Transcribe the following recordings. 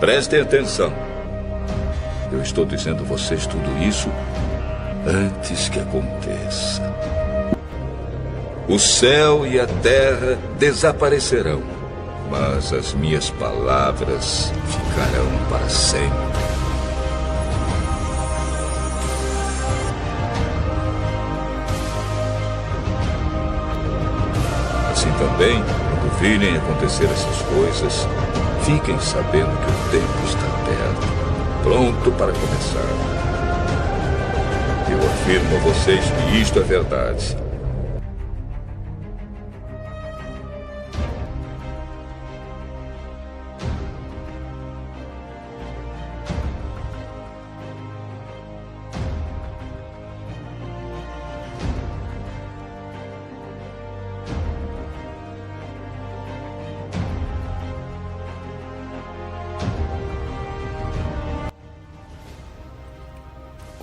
Prestem atenção. Eu estou dizendo a vocês tudo isso antes que aconteça. O céu e a terra desaparecerão, mas as minhas palavras ficarão para sempre. Assim também, quando virem acontecer essas coisas, fiquem sabendo que o tempo está perto, pronto para começar. Eu afirmo a vocês que isto é verdade.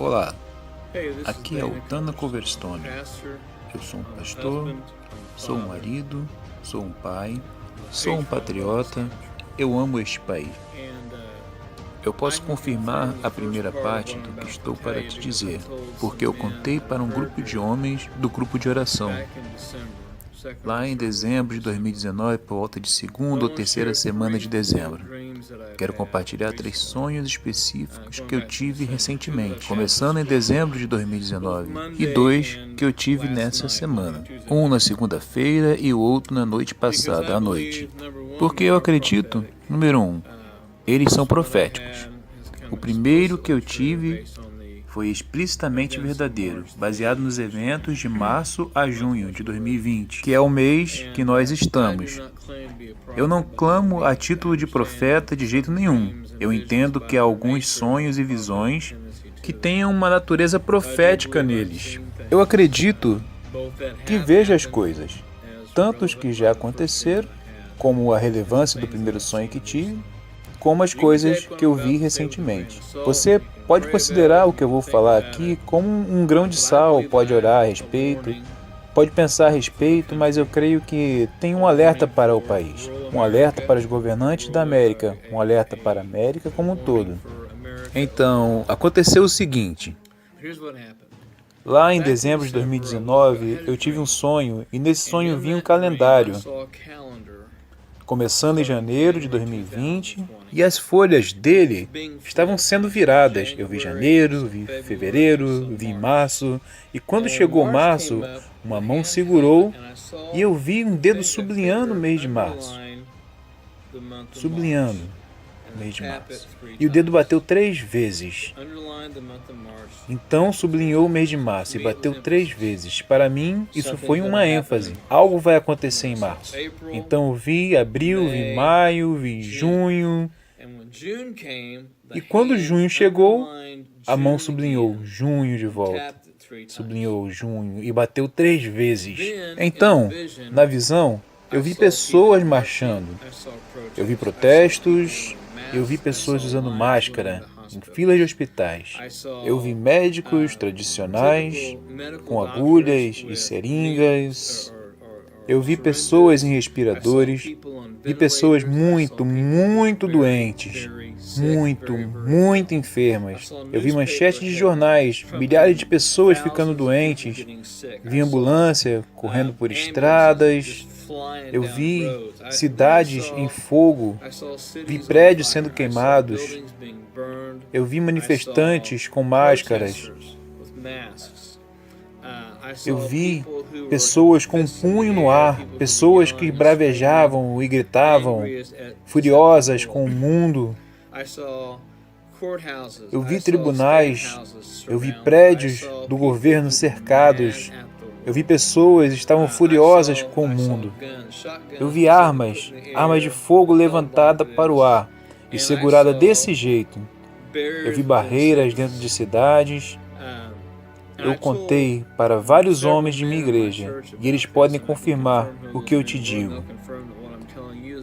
Olá, aqui é o Tana Coverstone. Eu sou um pastor, sou um marido, sou um pai, sou um patriota, eu amo este país. Eu posso confirmar a primeira parte do que estou para te dizer, porque eu contei para um grupo de homens do grupo de oração, lá em dezembro de 2019, por volta de segunda ou terceira semana de dezembro. Quero compartilhar 3 sonhos específicos que eu tive recentemente, começando em dezembro de 2019, e 2 que eu tive nessa semana. Um na segunda-feira e o outro na noite passada, à noite. Porque eu acredito, número 1, eles são proféticos. O primeiro que eu tive foi explicitamente verdadeiro, baseado nos eventos de março a junho de 2020, que é o mês que nós estamos. Eu não clamo a título de profeta de jeito nenhum. Eu entendo que há alguns sonhos e visões que tenham uma natureza profética neles. Eu acredito que vejo as coisas, tanto os que já aconteceram, como a relevância do primeiro sonho que tive, como as coisas que eu vi recentemente. Você pode considerar o que eu vou falar aqui como um grão de sal, pode orar a respeito, pode pensar a respeito, mas eu creio que tem um alerta para o país, um alerta para os governantes da América, um alerta para a América como um todo. Então, aconteceu o seguinte. Lá em dezembro de 2019, eu tive um sonho, e nesse sonho vinha um calendário, começando em janeiro de 2020, e as folhas dele estavam sendo viradas. Eu vi janeiro, vi fevereiro, vi março, e quando chegou março, uma mão segurou e eu vi um dedo sublinhando o mês de março. Sublinhando o mês de março. E o dedo bateu 3 vezes. Então sublinhou o mês de março e bateu 3 vezes. Para mim, isso foi uma ênfase. Algo vai acontecer em março. Então eu vi abril, vi maio, vi junho. E quando junho chegou, a mão sublinhou junho de volta. Sublinhou junho e bateu 3 vezes. Então, na visão, eu vi pessoas marchando. Eu vi protestos. Eu vi pessoas usando máscara em filas de hospitais. Eu vi médicos tradicionais com agulhas e seringas. Eu vi pessoas em respiradores. Vi pessoas muito doentes. Muito enfermas. Eu vi manchetes de jornais, milhares de pessoas ficando doentes. Vi ambulância correndo por estradas. Eu vi cidades em fogo, vi prédios sendo queimados, eu vi manifestantes com máscaras, eu vi pessoas com um punho no ar, pessoas que bravejavam e gritavam, furiosas com o mundo. Eu vi tribunais, eu vi prédios do governo cercados. Eu vi pessoas que estavam furiosas com o mundo. Eu vi armas de fogo levantadas para o ar e segurada desse jeito. Eu vi barreiras dentro de cidades. Eu contei para vários homens de minha igreja e eles podem confirmar o que eu te digo.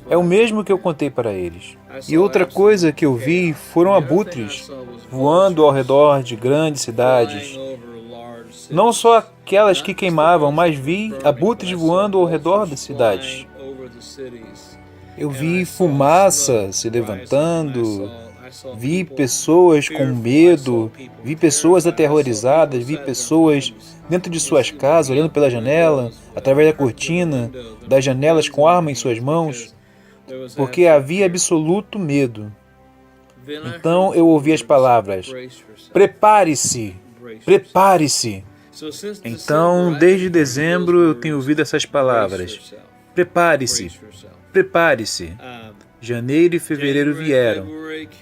É o mesmo que eu contei para eles. E outra coisa que eu vi foram abutres voando ao redor de grandes cidades. Não só aquelas que queimavam, mas vi abutres voando ao redor das cidades. Eu vi fumaça se levantando, vi pessoas com medo, vi pessoas aterrorizadas, vi pessoas dentro de suas casas, olhando pela janela, através da cortina, das janelas com arma em suas mãos, porque havia absoluto medo. Então eu ouvi as palavras: prepare-se, prepare-se. Então, desde dezembro eu tenho ouvido essas palavras: prepare-se, prepare-se. Janeiro e fevereiro vieram.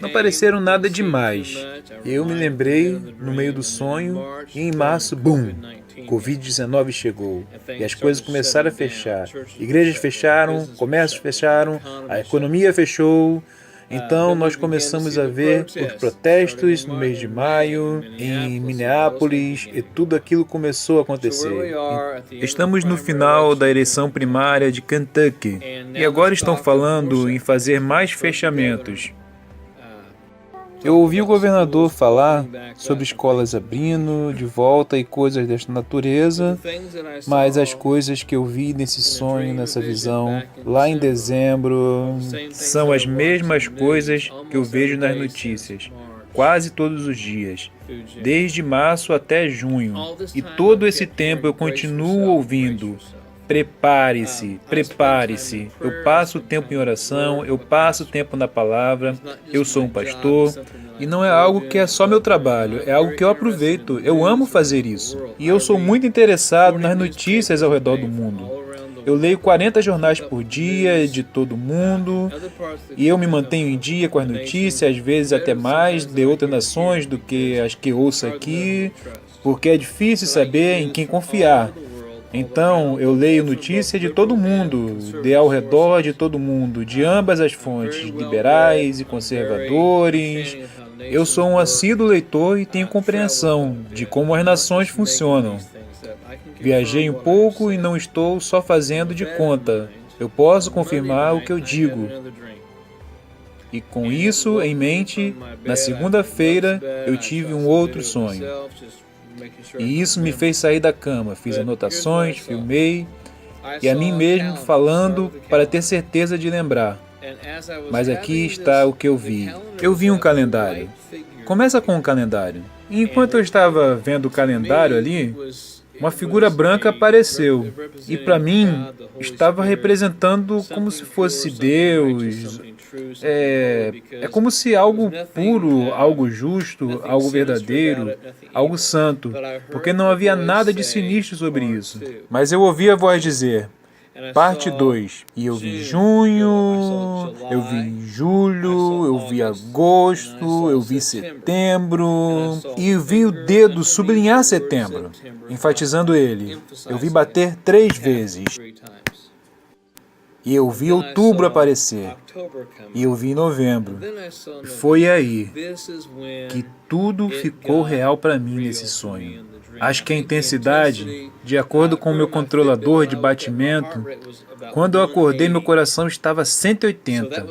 Não pareceram nada demais. Eu me lembrei no meio do sonho e em março, bum! Covid-19 chegou e as coisas começaram a fechar. Igrejas fecharam, comércios fecharam, a economia fechou. Então nós começamos a ver os protestos no mês de maio, em Minneapolis, e tudo aquilo começou a acontecer. Estamos no final da eleição primária de Kentucky, e agora estão falando em fazer mais fechamentos. Eu ouvi o governador falar sobre escolas abrindo de volta e coisas desta natureza, mas as coisas que eu vi nesse sonho, nessa visão, lá em dezembro, são as mesmas coisas que eu vejo nas notícias, quase todos os dias, desde março até junho. E todo esse tempo eu continuo ouvindo: prepare-se, prepare-se. Eu passo tempo em oração, eu passo tempo na palavra, eu sou um pastor, e não é algo que é só meu trabalho, é algo que eu aproveito, eu amo fazer isso. E eu sou muito interessado nas notícias ao redor do mundo. Eu leio 40 jornais por dia de todo mundo, e eu me mantenho em dia com as notícias, às vezes até mais de outras nações do que as que ouço aqui, porque é difícil saber em quem confiar. Então, eu leio notícias de todo mundo, de ao redor de todo mundo, de ambas as fontes, liberais e conservadores. Eu sou um assíduo leitor e tenho compreensão de como as nações funcionam. Viajei um pouco e não estou só fazendo de conta. Eu posso confirmar o que eu digo. E com isso em mente, na segunda-feira, eu tive um outro sonho. E isso me fez sair da cama, fiz anotações, filmei, e a mim mesmo falando para ter certeza de lembrar. Mas aqui está o que eu vi. Eu vi um calendário. Começa com um calendário. E enquanto eu estava vendo o calendário ali, uma figura branca apareceu. E para mim, estava representando como se fosse Deus. É como se algo puro, algo justo, algo verdadeiro, algo santo, porque não havia nada de sinistro sobre isso. Mas eu ouvi a voz dizer: parte 2. E eu vi junho, eu vi julho, eu vi agosto, eu vi setembro, e eu vi o dedo sublinhar setembro, enfatizando ele. Eu vi bater 3 vezes. E eu vi outubro aparecer. E eu vi novembro. E foi aí que tudo ficou real para mim nesse sonho. Acho que a intensidade, de acordo com o meu controlador de batimento, quando eu acordei meu coração estava 180.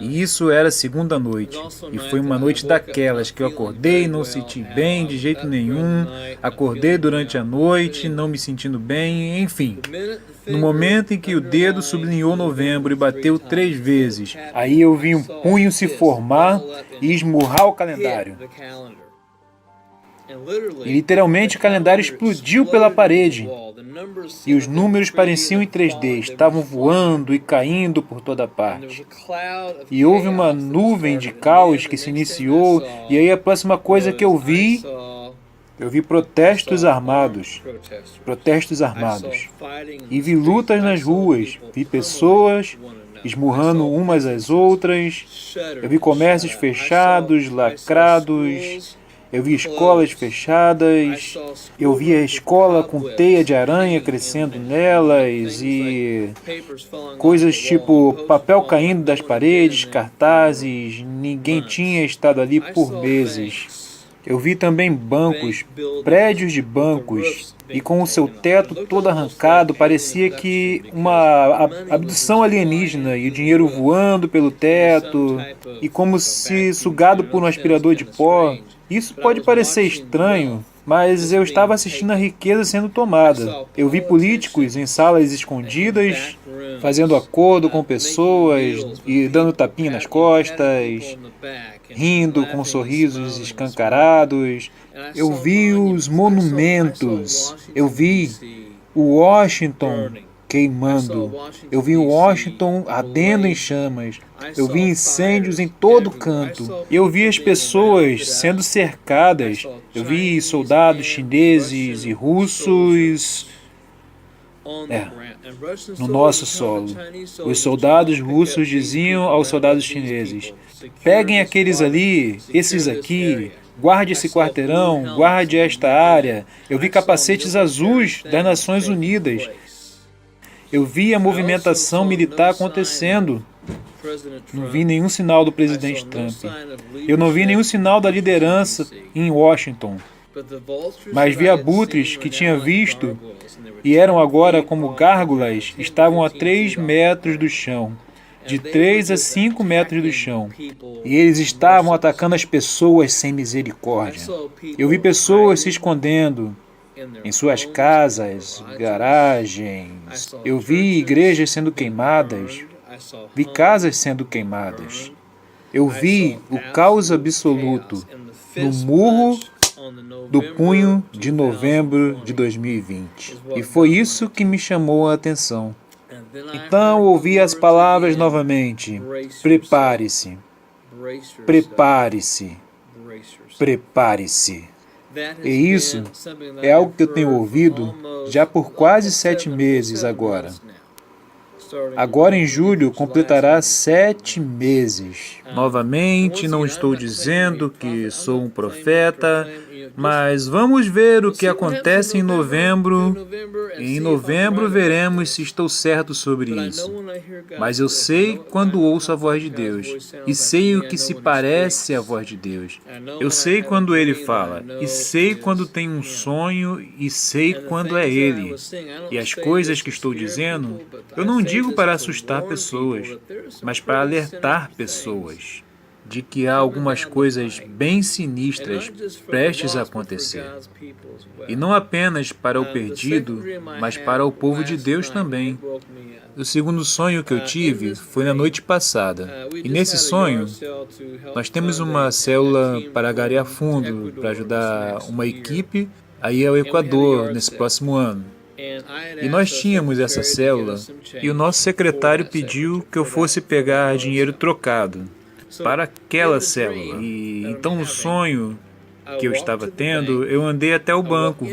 E isso era segunda noite. E foi uma noite daquelas que eu acordei, não senti bem de jeito nenhum. Acordei durante a noite, não me sentindo bem, enfim. No momento em que o dedo sublinhou novembro e bateu 3 vezes, aí eu vi um punho se formar e esmurrar o calendário. E literalmente o calendário explodiu pela parede. E os números pareciam em 3D, estavam voando e caindo por toda parte. E houve uma nuvem de caos que se iniciou, e aí a próxima coisa que eu vi protestos armados. Protestos armados. E vi lutas nas ruas, vi pessoas esmurrando umas às outras, eu vi comércios fechados, lacrados, eu vi escolas fechadas, eu vi a escola com teia de aranha crescendo nelas e coisas tipo papel caindo das paredes, cartazes, ninguém tinha estado ali por meses. Eu vi também bancos, prédios de bancos, e com o seu teto todo arrancado, parecia que uma abdução alienígena, e o dinheiro voando pelo teto, e como se sugado por um aspirador de pó. Isso pode parecer estranho, Mas eu estava assistindo a riqueza sendo tomada. Eu vi políticos em salas escondidas, fazendo acordo com pessoas e dando tapinha nas costas, rindo com sorrisos escancarados. Eu vi os monumentos, eu vi o Washington queimando, eu vi Washington ardendo em chamas, eu vi incêndios em todo canto, eu vi as pessoas sendo cercadas, eu vi soldados chineses e russos no nosso solo. Os soldados russos diziam aos soldados chineses: peguem aqueles ali, esses aqui, guarde esse quarteirão, guarde esta área. Eu vi capacetes azuis das Nações Unidas. Eu vi a movimentação militar acontecendo. Não vi nenhum sinal do presidente Trump. Eu não vi nenhum sinal da liderança em Washington. Mas vi abutres que tinha visto e eram agora como gárgulas, estavam a 3 metros do chão, de 3 a 5 metros do chão. E eles estavam atacando as pessoas sem misericórdia. Eu vi pessoas se escondendo em suas casas, garagens. Eu vi igrejas sendo queimadas. Vi casas sendo queimadas. Eu vi o caos absoluto no murro do punho de novembro de 2020. E foi isso que me chamou a atenção. Então ouvi as palavras novamente: prepare-se, prepare-se, prepare-se. E isso é algo que eu tenho ouvido já por quase 7 meses agora. Agora em julho completará 7 meses. Novamente, não estou dizendo que sou um profeta, mas vamos ver o que acontece em novembro. E em novembro veremos se estou certo sobre isso. Mas eu sei quando ouço a voz de Deus, e sei o que se parece à voz de Deus. Eu sei quando Ele fala, e sei quando tenho um sonho, e sei quando é Ele. E as coisas que estou dizendo, eu não digo para assustar pessoas, mas para alertar pessoas de que há algumas coisas bem sinistras prestes a acontecer. E não apenas para o perdido, mas para o povo de Deus também. O segundo sonho que eu tive foi na noite passada. E nesse sonho, nós temos uma célula para garear fundo, para ajudar uma equipe a ir ao Equador nesse próximo ano. E nós tínhamos essa célula, e o nosso secretário pediu que eu fosse pegar dinheiro trocado para aquela célula. E então no sonho que eu estava tendo, eu andei até o banco.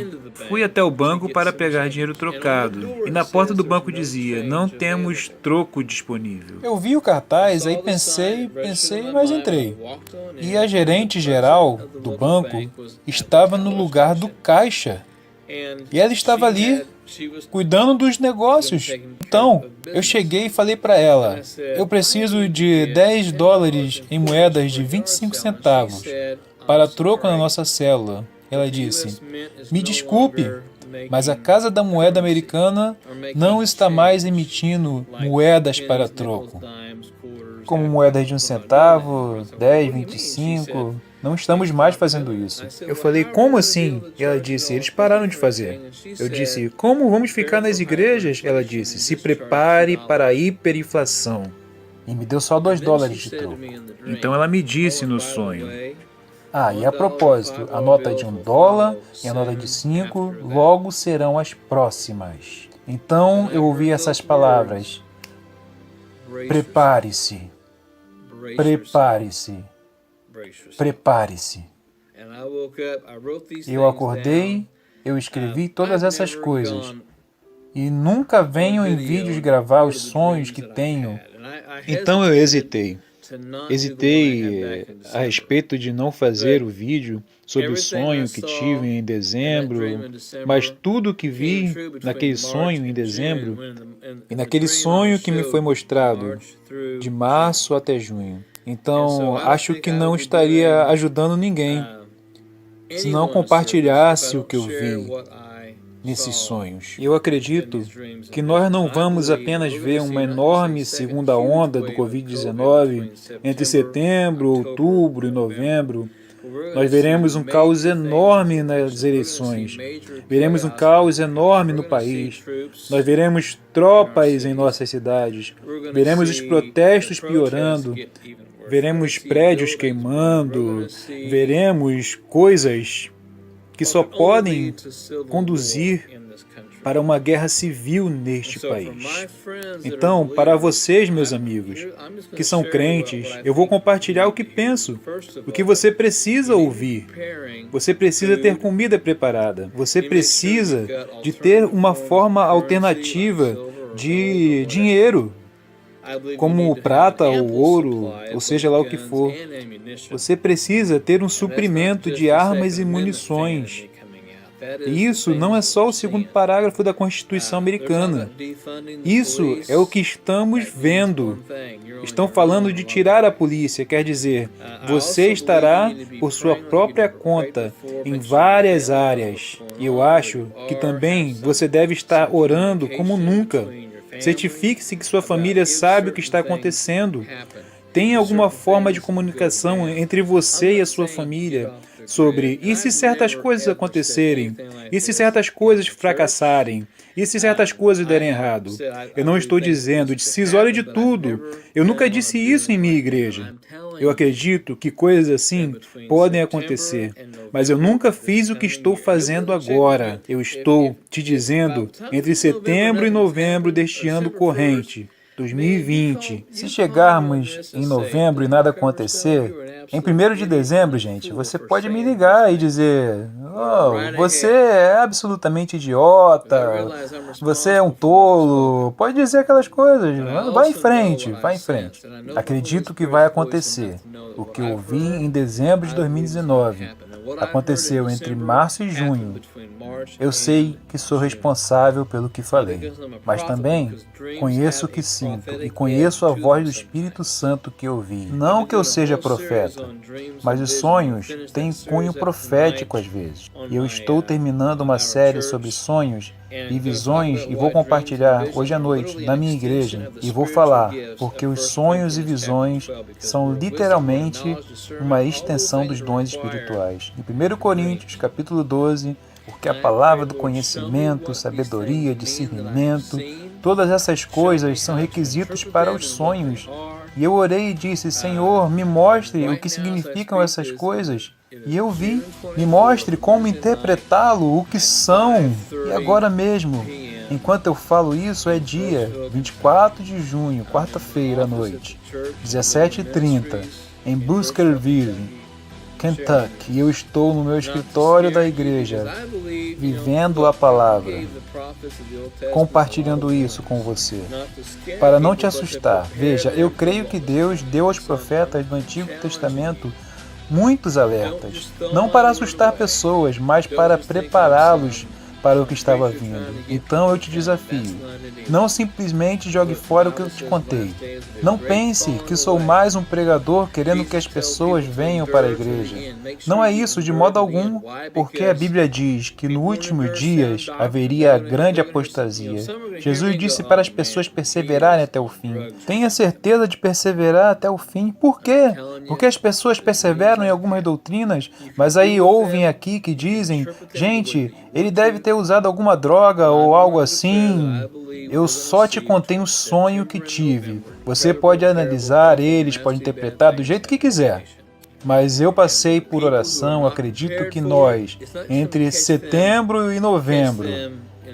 Fui até o banco para pegar dinheiro trocado. E na porta do banco dizia: não temos troco disponível. Eu vi o cartaz, aí pensei, mas entrei. E a gerente geral do banco estava no lugar do caixa. E ela estava ali, cuidando dos negócios. Então, eu cheguei e falei para ela: eu preciso de $10 em moedas de 25 centavos para troco na nossa célula. Ela disse: me desculpe, mas a Casa da Moeda Americana não está mais emitindo moedas para troco. Como moedas de 1 centavo, 10, 25... Não estamos mais fazendo isso. Eu falei: como assim? E ela disse: eles pararam de fazer. Eu disse: como vamos ficar nas igrejas? Ela disse: se prepare para a hiperinflação. E me deu só $2 de troco. Então ela me disse no sonho: e a propósito, a nota de $1 e a nota de 5 logo serão as próximas. Então eu ouvi essas palavras: prepare-se, prepare-se. Prepare-se. Eu acordei, eu escrevi todas essas coisas. E nunca venho em vídeos gravar os sonhos que tenho. Então eu hesitei. Hesitei a respeito de não fazer o vídeo sobre o sonho que tive em dezembro, mas tudo que vi naquele sonho em dezembro e naquele sonho que me foi mostrado de março até junho. Então, acho que não estaria ajudando ninguém se não compartilhasse o que eu vi nesses sonhos. Eu acredito que nós não vamos apenas ver uma enorme segunda onda do Covid-19 entre setembro, outubro e novembro, Nós veremos um caos enorme nas eleições. Veremos um caos enorme no país. Nós veremos tropas em nossas cidades. Veremos os protestos piorando. Veremos prédios queimando. Veremos coisas que só podem conduzir para uma guerra civil neste país. Então, para vocês, meus amigos, que são crentes, eu vou compartilhar o que penso, o que você precisa ouvir. Você precisa ter comida preparada. Você precisa de ter uma forma alternativa de dinheiro, como prata ou ouro, ou seja lá o que for. Você precisa ter um suprimento de armas e munições. E isso não é só o segundo parágrafo da Constituição americana. Isso é o que estamos vendo. Estão falando de tirar a polícia, quer dizer, você estará por sua própria conta em várias áreas. E eu acho que também você deve estar orando como nunca. Certifique-se que sua família sabe o que está acontecendo. Tem alguma forma de comunicação entre você e a sua família sobre e se certas coisas acontecerem, e se certas coisas fracassarem, e se certas coisas derem errado. Eu não estou dizendo de se isole de tudo. Eu nunca disse isso em minha igreja. Eu acredito que coisas assim podem acontecer, mas eu nunca fiz o que estou fazendo agora. Eu estou te dizendo entre setembro e novembro deste ano corrente, 2020. Se chegarmos em novembro e nada acontecer, em 1º de dezembro, gente, você pode me ligar e dizer: oh, você é absolutamente idiota, você é um tolo, pode dizer aquelas coisas, vai em frente, vai em frente. Acredito que vai acontecer. O que eu vi em dezembro de 2019 aconteceu entre março e junho. Eu sei que sou responsável pelo que falei, mas também conheço o que sinto e conheço a voz do Espírito Santo que ouvi. Não que eu seja profeta, mas os sonhos têm cunho profético às vezes. E eu estou terminando uma série sobre sonhos e visões e vou compartilhar hoje à noite na minha igreja e vou falar porque os sonhos e visões são literalmente uma extensão dos dons espirituais. Em 1 Coríntios, capítulo 12, porque a palavra do conhecimento, sabedoria, discernimento, todas essas coisas são requisitos para os sonhos. E eu orei e disse: Senhor, me mostre o que significam essas coisas. E eu vi, me mostre como interpretá-lo, o que são. E agora mesmo, enquanto eu falo isso, é dia 24 de junho, quarta-feira à noite, 17h30, em Buskerville, Kentucky, e eu estou no meu escritório da igreja, vivendo a palavra, compartilhando isso com você, para não te assustar. Veja, eu creio que Deus deu aos profetas do Antigo Testamento muitos alertas, não para assustar pessoas, mas para prepará-los para o que estava vindo. Então eu te desafio, não simplesmente jogue fora o que eu te contei. Não pense que sou mais um pregador querendo que as pessoas venham para a igreja. Não é isso de modo algum, porque a Bíblia diz que nos últimos dias haveria grande apostasia. Jesus disse para as pessoas perseverarem até o fim. Tenha certeza de perseverar até o fim. Por quê? Porque as pessoas perseveram em algumas doutrinas, mas aí ouvem aqui que dizem: gente, ele deve ter usado alguma droga ou algo assim. Eu só te contei um sonho que tive. Você pode analisar eles, pode interpretar do jeito que quiser. Mas eu passei por oração, acredito que nós, entre setembro e novembro,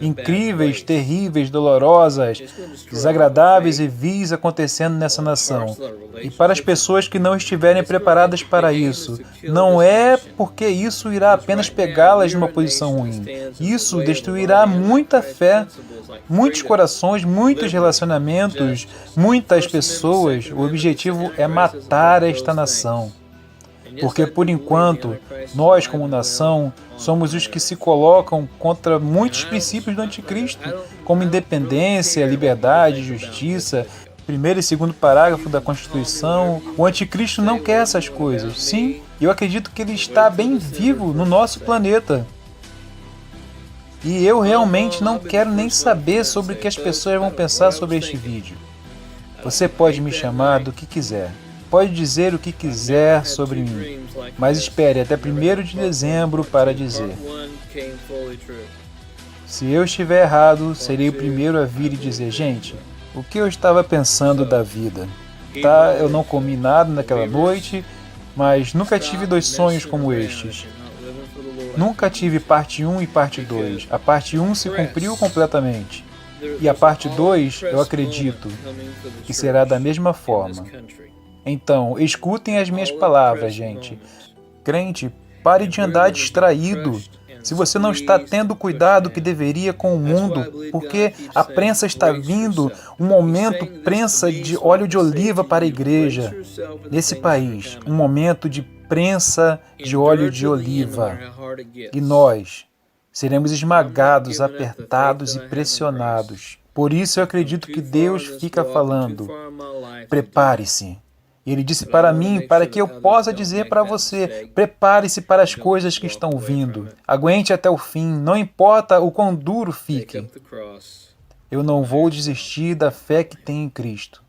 incríveis, terríveis, dolorosas, desagradáveis e vis acontecendo nessa nação. E para as pessoas que não estiverem preparadas para isso, não é porque isso irá apenas pegá-las numa posição ruim. Isso destruirá muita fé, muitos corações, muitos relacionamentos, muitas pessoas. O objetivo é matar esta nação. Porque, por enquanto, nós, como nação, somos os que se colocam contra muitos princípios do anticristo, como independência, liberdade, justiça. 1º e 2º parágrafo da Constituição. O anticristo não quer essas coisas. Sim, eu acredito que ele está bem vivo no nosso planeta. E eu realmente não quero nem saber sobre o que as pessoas vão pensar sobre este vídeo. Você pode me chamar do que quiser. pode dizer o que quiser sobre mim, mas espere até 1º de dezembro para dizer. Se eu estiver errado, serei o primeiro a vir e dizer, gente, o que eu estava pensando da vida? Tá, eu não comi nada naquela noite, mas nunca tive 2 sonhos como estes. Nunca tive parte 1 e parte 2. A parte 1 se cumpriu completamente. E a parte 2, eu acredito que será da mesma forma. Então, escutem as minhas palavras, gente. Crente, pare de andar distraído. Se você não está tendo o cuidado que deveria com o mundo, porque a prensa está vindo, um momento prensa de óleo de oliva para a igreja. Nesse país, um momento de prensa de óleo de oliva. E nós seremos esmagados, apertados e pressionados. Por isso eu acredito que Deus fica falando, prepare-se. Ele disse para mim, para que eu possa dizer para você, prepare-se para as coisas que estão vindo. Aguente até o fim, não importa o quão duro fique. Eu não vou desistir da fé que tenho em Cristo.